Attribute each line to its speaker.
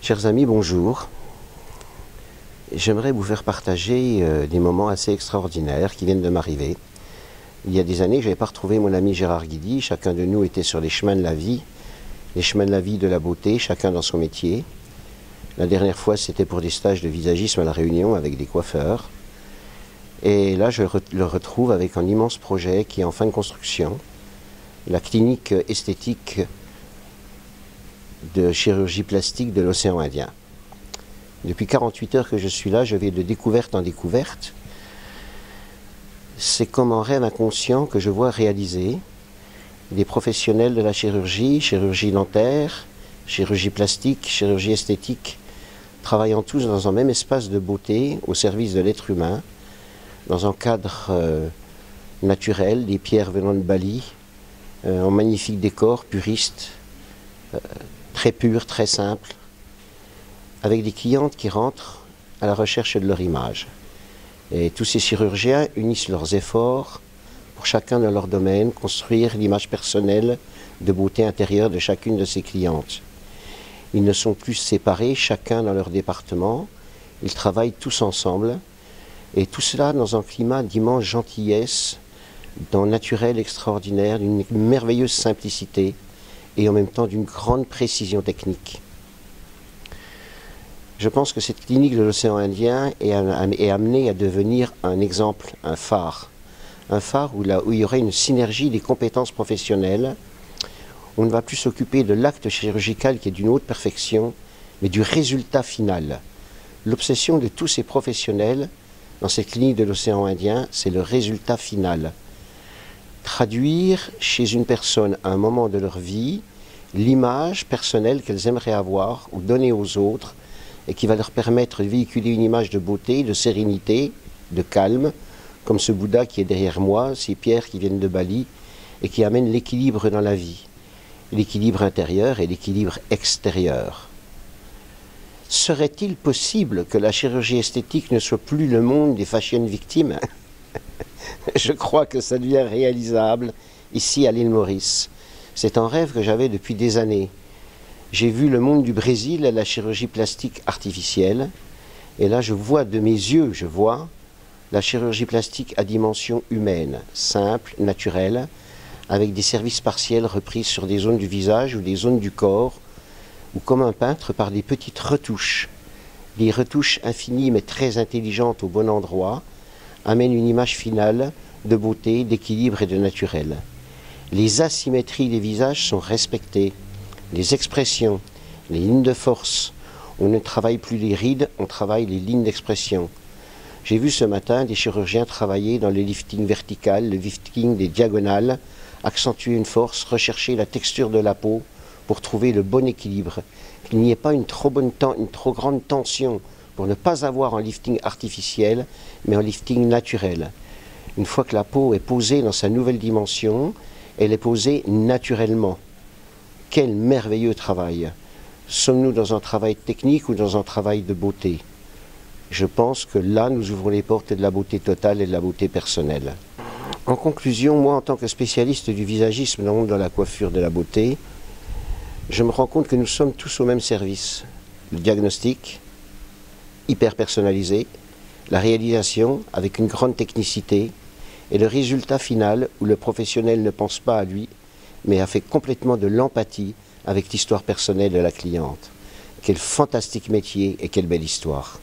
Speaker 1: Chers amis, bonjour. J'aimerais vous faire partager des moments assez extraordinaires qui viennent de m'arriver. Il y a des années, je n'avais pas retrouvé mon ami Gérard Guidi. Chacun de nous était sur les chemins de la vie, les chemins de la vie, de la beauté, chacun dans son métier. La dernière fois, c'était pour des stages de visagisme à La Réunion avec des coiffeurs. Et là, je le retrouve avec un immense projet qui est en fin de construction, la clinique esthétique de chirurgie plastique de l'océan Indien. Depuis 48 heures que je suis là, je vais de découverte en découverte. C'est comme un rêve inconscient que je vois réaliser des professionnels de la chirurgie, chirurgie dentaire, chirurgie plastique, chirurgie esthétique, travaillant tous dans un même espace de beauté au service de l'être humain, dans un cadre naturel, des pierres venant de Bali, un magnifique décor puriste, très pur, très simple, avec des clientes qui rentrent à la recherche de leur image. Et tous ces chirurgiens unissent leurs efforts pour chacun dans leur domaine, construire l'image personnelle de beauté intérieure de chacune de ces clientes. Ils ne sont plus séparés, chacun dans leur département, ils travaillent tous ensemble, et tout cela dans un climat d'immense gentillesse, d'un naturel extraordinaire, d'une merveilleuse simplicité, et en même temps d'une grande précision technique. Je pense que cette clinique de l'océan Indien est amenée à devenir un exemple, un phare où il y aurait une synergie des compétences professionnelles. On ne va plus s'occuper de l'acte chirurgical qui est d'une haute perfection, mais du résultat final. L'obsession de tous ces professionnels dans cette clinique de l'océan Indien, c'est le résultat final. Traduire chez une personne à un moment de leur vie l'image personnelle qu'elles aimeraient avoir ou donner aux autres et qui va leur permettre de véhiculer une image de beauté, de sérénité, de calme, comme ce Bouddha qui est derrière moi, ces pierres qui viennent de Bali et qui amènent l'équilibre dans la vie, l'équilibre intérieur et l'équilibre extérieur. Serait-il possible que la chirurgie esthétique ne soit plus le monde des fashion victimes? Je crois que ça devient réalisable ici à l'île Maurice. C'est un rêve que j'avais depuis des années. J'ai vu le monde du Brésil à la chirurgie plastique artificielle. Et là, je vois de mes yeux, la chirurgie plastique à dimension humaine, simple, naturelle, avec des services partiels repris sur des zones du visage ou des zones du corps, ou comme un peintre par des petites retouches. Des retouches infinies mais très intelligentes au bon endroit, amène une image finale de beauté, d'équilibre et de naturel. Les asymétries des visages sont respectées, les expressions, les lignes de force. On ne travaille plus les rides, on travaille les lignes d'expression. J'ai vu ce matin des chirurgiens travailler dans le lifting vertical, le lifting des diagonales, accentuer une force, rechercher la texture de la peau pour trouver le bon équilibre. Qu'il n'y ait pas une trop grande tension pour ne pas avoir un lifting artificiel, mais un lifting naturel. Une fois que la peau est posée dans sa nouvelle dimension, elle est posée naturellement. Quel merveilleux travail! Sommes-nous dans un travail technique ou dans un travail de beauté? Je pense que là, nous ouvrons les portes de la beauté totale et de la beauté personnelle. En conclusion, moi, en tant que spécialiste du visagisme dans la coiffure de la beauté, je me rends compte que nous sommes tous au même service. Le diagnostic, hyper personnalisé, la réalisation avec une grande technicité et le résultat final où le professionnel ne pense pas à lui, mais a fait complètement de l'empathie avec l'histoire personnelle de la cliente. Quel fantastique métier et quelle belle histoire!